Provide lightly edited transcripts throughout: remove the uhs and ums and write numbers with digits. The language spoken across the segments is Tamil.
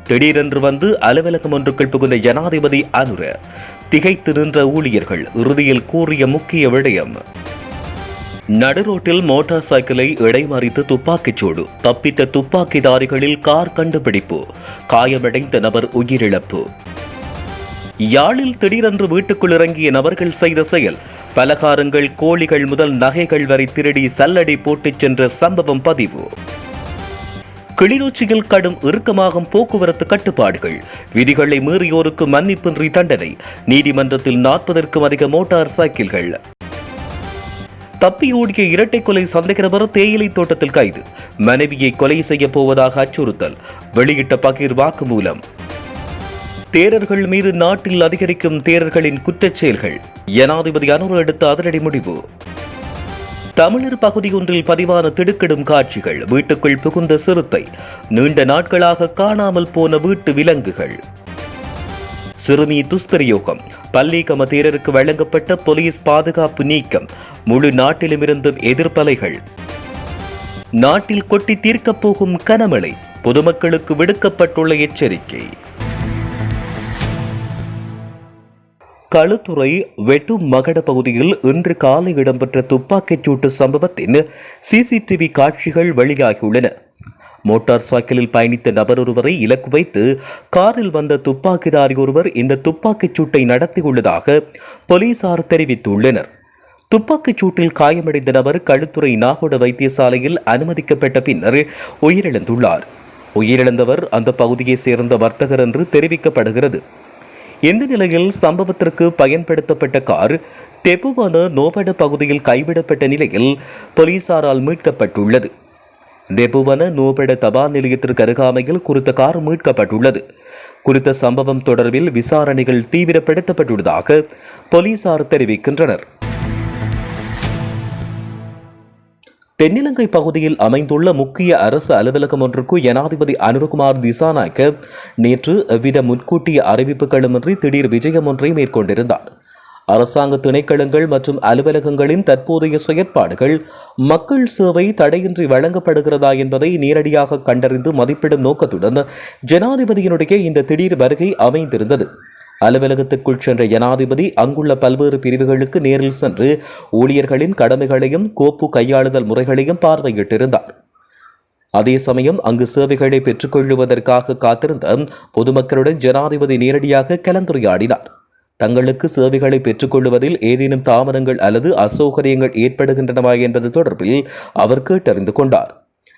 திடீரென்று வந்து அலுவலகம் ஒன்றுக்குள் புகுந்த ஜனாதிபதி அனுர திகைத்து நின்ற ஊழியர்கள் இறுதியில் கூறிய முக்கிய விடயம். நடுரோட்டில் மோட்டார் சைக்கிளை இடைமறித்து துப்பாக்கிச்சூடு, தப்பித்த துப்பாக்கிதாரிகளில் கார் கண்டுபிடிப்பு, காயமடைந்த நபர் உயிரிழப்பு. யாழில் திடீரென்று வீட்டுக்குள் இறங்கிய நபர்கள் செய்த செயல். பலகாரங்கள், கோழிகள் முதல் நகைகள் வரை திருடி சல்லடை போட்டுச் சென்ற சம்பவம் பதிவு. கிளிநொச்சியில் கடும் இறுக்கமாகும் போக்குவரத்து கட்டுப்பாடுகள், விதிகளை மீறியோருக்கு மன்னிப்பின்றி தண்டனை, நீதிமன்றத்தில் 40க்கும் அதிக மோட்டார் சைக்கிள்கள். தப்பியோடிய இரட்டை கொலை சந்தேக நபர் தேயிலை தோட்டத்தில் கைது, மனைவியை கொலை செய்ய போவதாக அச்சுறுத்தல், வெளியிட்ட பகீர் வாக்குமூலம். தேரர்கள் மீது நாட்டில் அதிகரிக்கும் தேரர்களின் குற்றச் செயல்கள், ஜனாதிபதி அனுர எடுத்த அதிரடி முடிவு. தமிழர் பகுதியொன்றில் பதிவான திடுக்கிடும் காட்சிகள், வீட்டுக்குள் புகுந்த சிறுத்தை, நீண்ட நாட்களாக காணாமல் போன வீட்டு விலங்குகள். சிறுமி துஷ்பிரயோகம், பல்லிகம தேரருக்கு வழங்கப்பட்ட போலீஸ் பாதுகாப்பு நீக்கம், முழு நாட்டிலுமிருந்தும் எதிர்ப்பலைகள். நாட்டில் கொட்டி தீர்க்கப் போகும் கனமழை, பொதுமக்களுக்கு விடுக்கப்பட்டுள்ள எச்சரிக்கை. களுத்துறை வெட்டும் மகட பகுதியில் இன்று காலை இடம்பெற்ற துப்பாக்கிச் சூட்டு சம்பவத்தின் சிசிடிவி காட்சிகள் வெளியாகியுள்ளன. மோட்டார் சைக்கிளில் பயணித்த நபர் ஒருவரை இலக்கு வைத்து காரில் வந்த துப்பாக்கிதாரி ஒருவர் இந்த துப்பாக்கிச் சூட்டை நடத்தியுள்ளதாக போலீசார் தெரிவித்துள்ளனர். துப்பாக்கிச் சூட்டில் காயமடைந்த நபர் களுத்துறை நாகோட வைத்தியசாலையில் அனுமதிக்கப்பட்ட பின்னர் உயிரிழந்துள்ளார். உயிரிழந்தவர் அந்த பகுதியைச் சேர்ந்த வர்த்தகர் என்று தெரிவிக்கப்படுகிறது. இந்த நிலையில் சம்பவத்திற்கு பயன்படுத்தப்பட்ட கார் தெபுவன நோபட பகுதியில் கைவிடப்பட்ட நிலையில் போலீசாரால் மீட்கப்பட்டுள்ளது. தெபுவன நோபட தபால் நிலையத்திற்கு அருகாமையில் குறித்த கார் மீட்கப்பட்டுள்ளது. குறித்த சம்பவம் தொடர்பில் விசாரணைகள் தீவிரப்படுத்தப்பட்டுள்ளதாக போலீசார் தெரிவிக்கின்றனர். தென்னிலங்கை பகுதியில் அமைந்துள்ள முக்கிய அரசு அலுவலகம் ஒன்றுக்கு ஜனாதிபதி அனுரகுமார் திசாநாயக்க நேற்று எவ்வித முன்கூட்டிய அறிவிப்புகளுமின்றி திடீர் விஜயம் ஒன்றை மேற்கொண்டிருந்தார். அரசாங்க திணைக்களங்கள் மற்றும் அலுவலகங்களின் தற்போதைய செயற்பாடுகள் மக்கள் சேவை தடையின்றி வழங்கப்படுகிறதா என்பதை நேரடியாக கண்டறிந்து மதிப்பிடும் நோக்கத்துடன் ஜனாதிபதியினுடைய இந்த திடீர் வருகை அமைந்திருந்தது. அலுவலகத்துக்குள் சென்ற ஜனாதிபதி அங்குள்ள பல்வேறு பிரிவுகளுக்கு நேரில் சென்று ஊழியர்களின் கடமைகளையும் கோப்பு கையாளுதல் முறைகளையும் பார்வையிட்டிருந்தார். அதே சமயம் அங்கு சேவைகளை பெற்றுக்கொள்வதற்காக காத்திருந்த பொதுமக்களுடன் ஜனாதிபதி நேரடியாக கலந்துரையாடினார். தங்களுக்கு சேவைகளை பெற்றுக்கொள்வதில் ஏதேனும் தாமதங்கள் அல்லது அசௌகரியங்கள் ஏற்படுகின்றனவா என்பது தொடர்பில் அவர் கேட்டறிந்து கொண்டார்.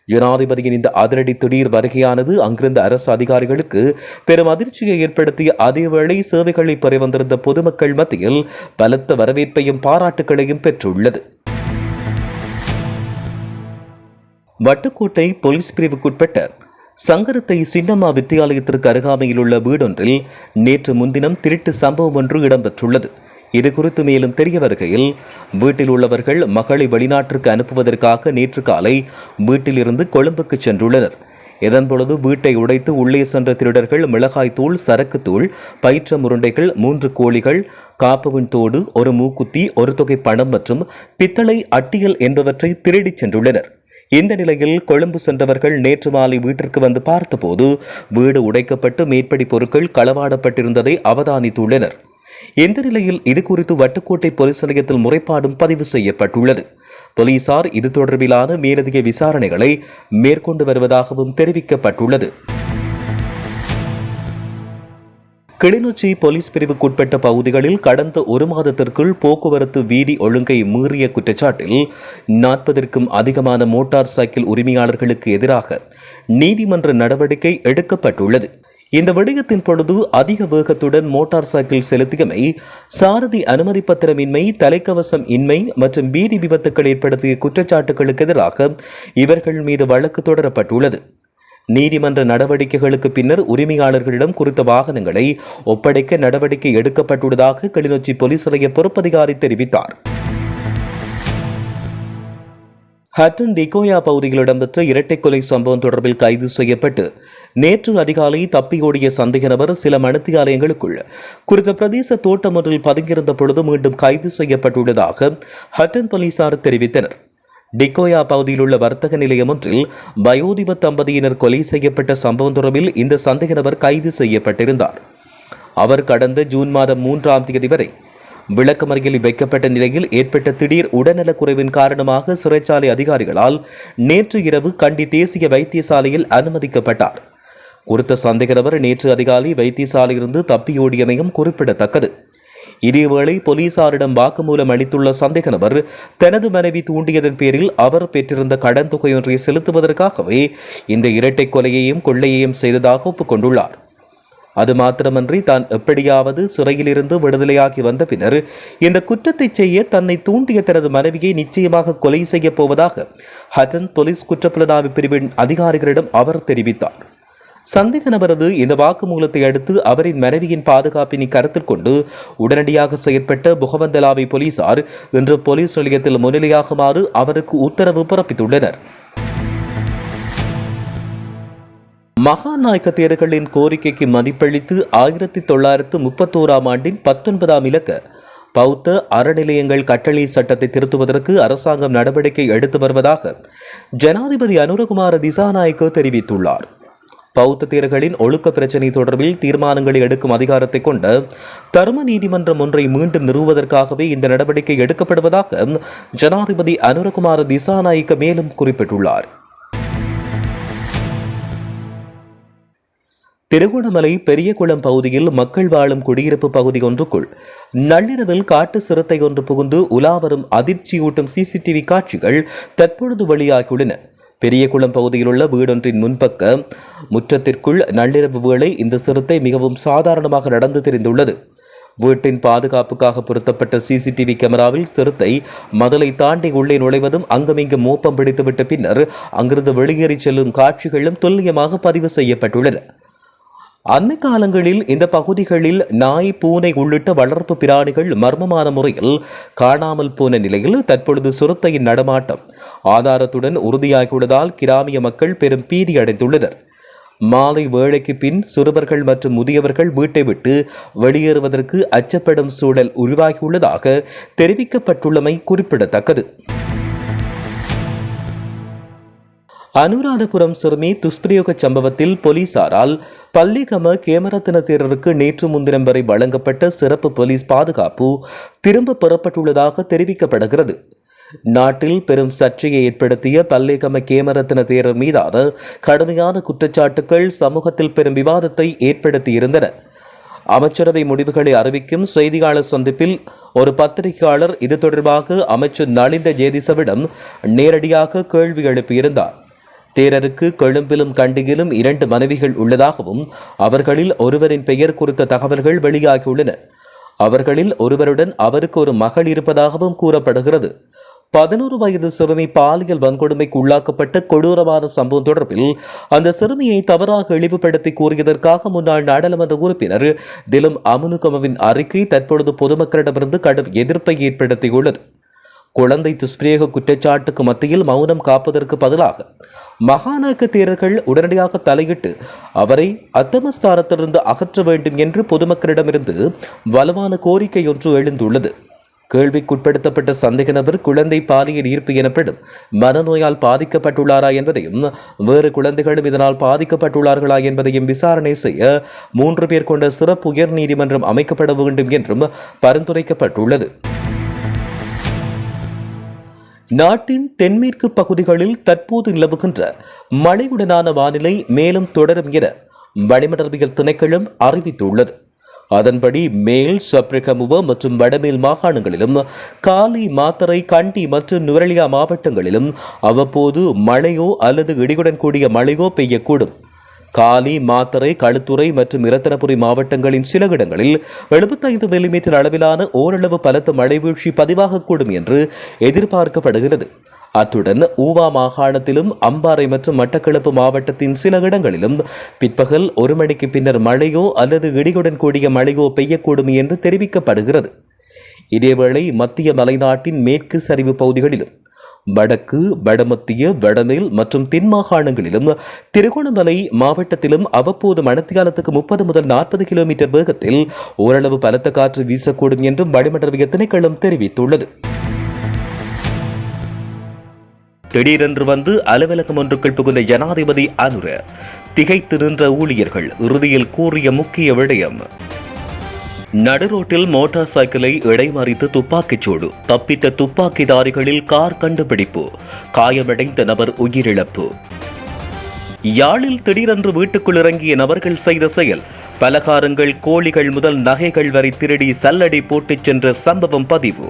ஜனாதிபதியின் இந்த அதிரடி திடீர் வருகையானது அங்கிருந்த அரசு அதிகாரிகளுக்கு பெரும் அதிர்ச்சியை ஏற்படுத்திய அதேவேளை சேவைகளை பெற வந்திருந்த பொதுமக்கள் மத்தியில் பலத்த வரவேற்பையும் பாராட்டுகளையும் பெற்றுள்ளது. வட்டுக்கோட்டை போலீஸ் பிரிவுக்குட்பட்ட சங்கரத்தை சின்னம்மா வித்தியாலயத்திற்கு அருகாமையில் உள்ள வீடொன்றில் நேற்று முன்தினம் திருட்டு சம்பவம் ஒன்று இடம்பெற்றுள்ளது. இதுகுறித்து மேலும் தெரிய வருகையில், வீட்டில் உள்ளவர்கள் மகளை வெளிநாட்டிற்கு அனுப்புவதற்காக நேற்று காலை வீட்டிலிருந்து கொழும்புக்கு சென்றுள்ளனர். இதன்பொழுது வீட்டை உடைத்து உள்ளே சென்ற திருடர்கள் மிளகாய் தூள், சரக்கு தூள், பயிற்ற முருண்டைகள், 3 கோழிகள், காப்புவின் தோடு, ஒரு மூக்குத்தி, ஒரு தொகை பணம் மற்றும் பித்தளை அட்டியல் என்பவற்றை திருடிச் சென்றுள்ளனர். இந்த நிலையில் கொழும்பு சென்றவர்கள் நேற்று மாலை வீட்டிற்கு வந்து பார்த்தபோது வீடு உடைக்கப்பட்டு மேற்படி பொருட்கள் களவாடப்பட்டிருந்ததை அவதானித்துள்ளனர். இந்த நிலையில் இதுகுறித்து வட்டுக்கோட்டை போலீஸ் நிலையத்தில் முறைப்பாடும் பதிவு செய்யப்பட்டுள்ளது. போலீசார் இது தொடர்பிலான மேலதிக விசாரணைகளை மேற்கொண்டு வருவதாகவும் தெரிவிக்கப்பட்டுள்ளது. கிளிநொச்சி போலீஸ் பிரிவுக்குட்பட்ட பகுதிகளில் கடந்த 1 மாதத்திற்குள் போக்குவரத்து வீதி ஒழுங்கை மீறிய குற்றச்சாட்டில் 40க்கும் அதிகமான மோட்டார் சைக்கிள் உரிமையாளர்களுக்கு எதிராக நீதிமன்ற நடவடிக்கை எடுக்கப்பட்டுள்ளது. இந்த விடயத்தின் பொழுது அதிக வேகத்துடன் மோட்டார் சைக்கிள் செலுத்தியமை, சாரதி அனுமதி பத்திரமின்மை, தலைக்கவசம் இன்மை மற்றும் வீதி விபத்துக்கள் ஏற்படுத்திய குற்றச்சாட்டுகளுக்கு எதிராக இவர்கள் மீது வழக்கு தொடரப்பட்டுள்ளது. நீதிமன்ற நடவடிக்கைகளுக்கு பின்னர் உரிமையாளர்களிடம் குறித்த வாகனங்களை ஒப்படைக்க நடவடிக்கை எடுக்கப்பட்டுள்ளதாக கிளிநொச்சி போலீஸ் நிலைய பொறுப்பதிகாரி தெரிவித்தார். ஹட்டன் டிகோயா பகுதியில் இடம்பெற்ற இரட்டை கொலை சம்பவம் தொடர்பில் கைது செய்யப்பட்டு நேற்று அதிகாலை தப்பியோடிய சந்தேக நபர் சில மணித்தியாலயங்களுக்குள் குறித்த பிரதேச தோட்டம் ஒன்றில் பதுங்கியிருந்த பொழுது மீண்டும் கைது செய்யப்பட்டுள்ளதாக ஹட்டன் போலீசார் தெரிவித்தனர். டிகோயா பகுதியில் உள்ள வர்த்தக நிலையம் ஒன்றில் வயோதிப தம்பதியினர் கொலை செய்யப்பட்ட சம்பவம் தொடர்பில் இந்த சந்தேக நபர் கைது செய்யப்பட்டிருந்தார். அவர் கடந்த ஜூன் மாதம் 3ஆம் தேதி வரை விளக்கமறியலில் வைக்கப்பட்ட நிலையில் ஏற்பட்ட திடீர் உடல்நலக்குறைவின் காரணமாக சிறைச்சாலை அதிகாரிகளால் நேற்று இரவு கண்டி தேசிய வைத்தியசாலையில் அனுமதிக்கப்பட்டார். குறித்த சந்தேக நபர் நேற்று அதிகாலை வைத்தியசாலையிலிருந்து தப்பியோடியமையும் குறிப்பிடத்தக்கது. இதேவேளை போலீசாரிடம் வாக்குமூலம் அளித்துள்ள சந்தேக நபர் தனது மனைவி தூண்டியதன் பேரில் அவர் பெற்றிருந்த கடன் தொகையொன்றை செலுத்துவதற்காகவே இந்த இரட்டை கொலையையும் கொள்ளையையும் செய்ததாக ஒப்புக்கொண்டுள்ளார். அது மாத்திரமன்றி தான் எப்படியாவது சிறையிலிருந்து விடுதலையாகி வந்த பின்னர் இந்த குற்றத்தை செய்ய தன்னை தூண்டிய தனது மனைவியை நிச்சயமாக கொலை செய்யப் போவதாக ஹட்டன் போலீஸ் குற்றப்புலனாய்வு பிரிவின் அதிகாரிகளிடம் அவர் தெரிவித்தார். சந்தேக நபரது இந்த வாக்குமூலத்தை அடுத்து அவரின் மனைவியின் பாதுகாப்பினை கருத்தில் கொண்டு உடனடியாக செயற்பட்ட புகவந்தலாவை போலீசார் இன்று போலீஸ் நிலையத்தில் முன்னிலையாகுமாறு அவருக்கு உத்தரவு பிறப்பித்துள்ளனர். மகாநாயக்க தேர்தலின் கோரிக்கைக்கு மதிப்பளித்து 1931ஆம் ஆண்டின் 19ஆம் இலக்க பௌத்த அறநிலையங்கள் கட்டளை சட்டத்தை திருத்துவதற்கு அரசாங்கம் நடவடிக்கை எடுத்து வருவதாக ஜனாதிபதி அனுரகுமார திசாநாயக்க தெரிவித்துள்ளார். பௌத்த தேர்தலின் ஒழுக்க பிரச்சினை தொடர்பில் தீர்மானங்களை எடுக்கும் அதிகாரத்தை கொண்ட தர்ம நீதிமன்றம் ஒன்றை மீண்டும் நிறுவுவதற்காகவே இந்த நடவடிக்கை எடுக்கப்படுவதாக ஜனாதிபதி அனுரகுமார திசாநாயக்க மேலும் குறிப்பிட்டுள்ளார். திருகோணமலை பெரியகுளம் பகுதியில் மக்கள் வாழும் குடியிருப்பு பகுதி ஒன்றுக்குள் நள்ளிரவில் காட்டு சிறுத்தை ஒன்று புகுந்து உலாவரும் அதிர்ச்சியூட்டும் சிசிடிவி காட்சிகள் தற்பொழுது வெளியாகியுள்ளன. பெரியகுளம் பகுதியில் உள்ள வீடொன்றின் முன்பக்க முற்றத்திற்குள் நள்ளிரவு வேளை இந்த சிறுத்தை மிகவும் சாதாரணமாக நடந்து தெரிந்துள்ளது. வீட்டின் பாதுகாப்புக்காக பொருத்தப்பட்ட சிசிடிவி கேமராவில் சிறுத்தை மதலை தாண்டி உள்ளே நுழைவதும் அங்குமிங்கு மோப்பம் பிடித்துவிட்ட பின்னர் அங்கிருந்து வெளியேறி செல்லும் காட்சிகளும் துல்லியமாக பதிவு செய்யப்பட்டுள்ளன. அண்மை காலங்களில் இந்த பகுதிகளில் நாய், பூனை உள்ளிட்ட வளர்ப்பு பிராணிகள் மர்மமான முறையில் காணாமல் போன நிலையில் தற்பொழுது சிறுத்தையின் நடமாட்டம் ஆதாரத்துடன் உறுதியாகியுள்ளதால் கிராமிய மக்கள் பெரும் பீதி அடைந்துள்ளனர். மாலை வேளைக்கு பின் சிறுவர்கள் மற்றும் முதியவர்கள் வீட்டை விட்டு வெளியேறுவதற்கு அச்சப்படும் சூழல் உருவாகியுள்ளதாக தெரிவிக்கப்பட்டுள்ளமை குறிப்பிடத்தக்கது. அனுராதபுரம் சிறுமி துஷ்பிரயோக சம்பவத்தில் போலீசாரால் பல்லிகம கேமரத்தின தேரருக்கு நேற்று முன்தினம் வரை வழங்கப்பட்ட சிறப்பு போலீஸ் பாதுகாப்பு திரும்ப பெறப்பட்டுள்ளதாக தெரிவிக்கப்படுகிறது. நாட்டில் பெரும் சர்ச்சையை ஏற்படுத்திய பல்லிகம கேமரத்தின தேரர் மீதான கடுமையான குற்றச்சாட்டுகள் சமூகத்தில் பெரும் விவாதத்தை ஏற்படுத்தியிருந்தன. அமைச்சரவை முடிவுகளை அறிவிக்கும் செய்தியாளர் சந்திப்பில் ஒரு பத்திரிகையாளர் இது தொடர்பாக அமைச்சர் நலிந்த ஜேதிசவிடம் நேரடியாக கேள்வி எழுப்பியிருந்தார். தேரருக்கு கொழும்பிலும் கண்டியிலும் 2 மனைவிகள் உள்ளதாகவும் அவர்களில் ஒருவரின் பெயர் குறித்த தகவல்கள் வெளியாகியுள்ளன. அவர்களில் ஒருவருடன் அவருக்கு ஒரு மகள் இருப்பதாகவும் கூறப்படுகிறது. 11 வயது சிறுமி பாலியல் வன்கொடுமைக்கு உள்ளாக்கப்பட்ட கொடூரமான சம்பவம் தொடர்பில் அந்த சிறுமியை தவறாக இழிவுபடுத்தி கூறியதற்காக முன்னாள் நாடாளுமன்ற உறுப்பினர் திலும் அமுனுகமவின் அறிக்கை தற்பொழுது பொதுமக்களிடமிருந்து கடும் எதிர்ப்பை ஏற்படுத்தியுள்ளது. குழந்தை துஷ்பிரயோக குற்றச்சாட்டுக்கு மத்தியில் மௌனம் காப்பதற்கு பதிலாக மகாநாயக்க தேரர்கள் உடனடியாக தலையிட்டு அவரை அத்தமஸ்தானத்திலிருந்து அகற்ற வேண்டும் என்று பொதுமக்களிடமிருந்து வலுவான கோரிக்கை ஒன்று எழுந்துள்ளது. கேள்விக்குட்படுத்தப்பட்ட சந்தேக நபர் குழந்தை பாலியல் ஈர்ப்பு எனப்படும் மனநோயால் பாதிக்கப்பட்டுள்ளாரா என்பதையும் வேறு குழந்தைகளும் இதனால் பாதிக்கப்பட்டுள்ளார்களா என்பதையும் விசாரணை செய்ய 3 பேர் கொண்ட சிறப்பு உயர் நீதிமன்றம் அமைக்கப்பட வேண்டும் என்றும் பரிந்துரைக்கப்பட்டுள்ளது. நாட்டின் தென்மேற்கு பகுதிகளில் தற்போது நிலவுகின்ற மழையுடனான வானிலை மேலும் தொடரும் என வளிமண்டலவியல் திணைக்களம் அறிவித்துள்ளது. அதன்படி மேல் சப்ரகமுவ மற்றும் வடமேல் மாகாணங்களிலும் காலி, மாத்தறை, கண்டி மற்றும் நுவரெலியா மாவட்டங்களிலும் அவ்வப்போது மழையோ அல்லது இடியுடன் கூடிய மழையோ பெய்யக்கூடும். காலி, மாத்தறை, களுத்துறை மற்றும் இரத்தினபுரி மாவட்டங்களின் சில இடங்களில் 75 மில்லிமீட்டர் அளவிலான ஓரளவு பலத்த மழை வீழ்ச்சி பதிவாகக்கூடும் என்று எதிர்பார்க்கப்படுகிறது. அத்துடன் ஊவா மாகாணத்திலும் அம்பாறை மற்றும் மட்டக்களப்பு மாவட்டத்தின் சில இடங்களிலும் பிற்பகல் 1 மணிக்கு பின்னர் மழையோ அல்லது இடியுடன் கூடிய மழையோ பெய்யக்கூடும் என்று தெரிவிக்கப்படுகிறது. இதேவேளை மத்திய மலைநாட்டின் மேற்கு சரிவு பகுதிகளிலும் வடக்கு, வடமத்திய, வடமேல் மற்றும் தென் மாகாணங்களிலும் திருகோணமலை மாவட்டத்திலும் அவ்வப்போது மணித்தியாலத்துக்கு 30 முதல் 40 கிலோமீட்டர் வேகத்தில் ஓரளவு பலத்த காற்று வீசக்கூடும் என்றும் வளிமண்டலவியல் திணைக்களம் தெரிவித்துள்ளது. திடீரென்று வந்து அலுவலகம் ஒன்றுக்குள் புகுந்த ஜனாதிபதி அனுர திகைத்து நின்ற ஊழியர்கள் இறுதியில் கூறிய முக்கிய விடயம். நடுரோட்டில் மோட்டார் சைக்கிளை இடைமறித்து துப்பாக்கிச்சூடு, தப்பித்த துப்பாக்கிதாரிகளில் கார் கண்டுபிடிப்பு, காயமடைந்த நபர் உயிரிழப்பு. யாழில் திடீரென்று வீட்டுக்குள் இறங்கிய நபர்கள் செய்த செயல். பலகாரங்கள், கோழிகள் முதல் நகைகள் வரை திருடி சல்லடை போட்டுச் சென்ற சம்பவம் பதிவு.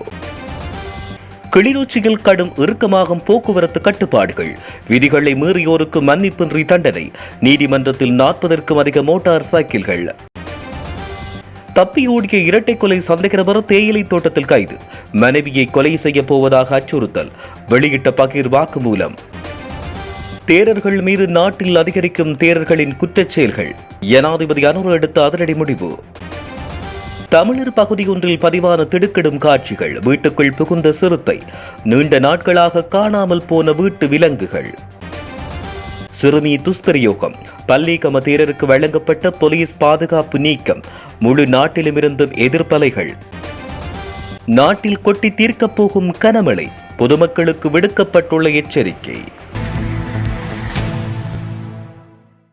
கிளிநொச்சியில் கடும் இறுக்கமாகும் போக்குவரத்து கட்டுப்பாடுகள், விதிகளை மீறியோருக்கு மன்னிப்பின்றி தண்டனை, நீதிமன்றத்தில் 40க்கும் அதிக மோட்டார் சைக்கிள்கள். தப்பியோடிய இரட்டை கொலை சந்தேக நபர் தேயிலை தோட்டத்தில் கைது, மனைவியை கொலை செய்ய போவதாக அச்சுறுத்தல், வெளியிட்ட பகீர் வாக்குமூலம். தேரர்கள் மீது நாட்டில் அதிகரிக்கும் தேரர்களின் குற்றச் செயல்கள், ஜனாதிபதி அனுர எடுத்த அதிரடி முடிவு. தமிழர் பகுதியொன்றில் பதிவான திடுக்கிடும் காட்சிகள், வீட்டுக்குள் புகுந்த சிறுத்தை, நீண்ட நாட்களாக காணாமல் போன வீட்டு விலங்குகள். சிறுமி துஷ்பிரயோகம், பல்லிகம தேரருக்கு வழங்கப்பட்ட போலீஸ் பாதுகாப்பு நீக்கம், முழு நாட்டிலுமிருந்தும் எதிர்ப்பலைகள். நாட்டில் கொட்டி தீர்க்கப் போகும் கனமழை, பொதுமக்களுக்கு விடுக்கப்பட்டுள்ள எச்சரிக்கை.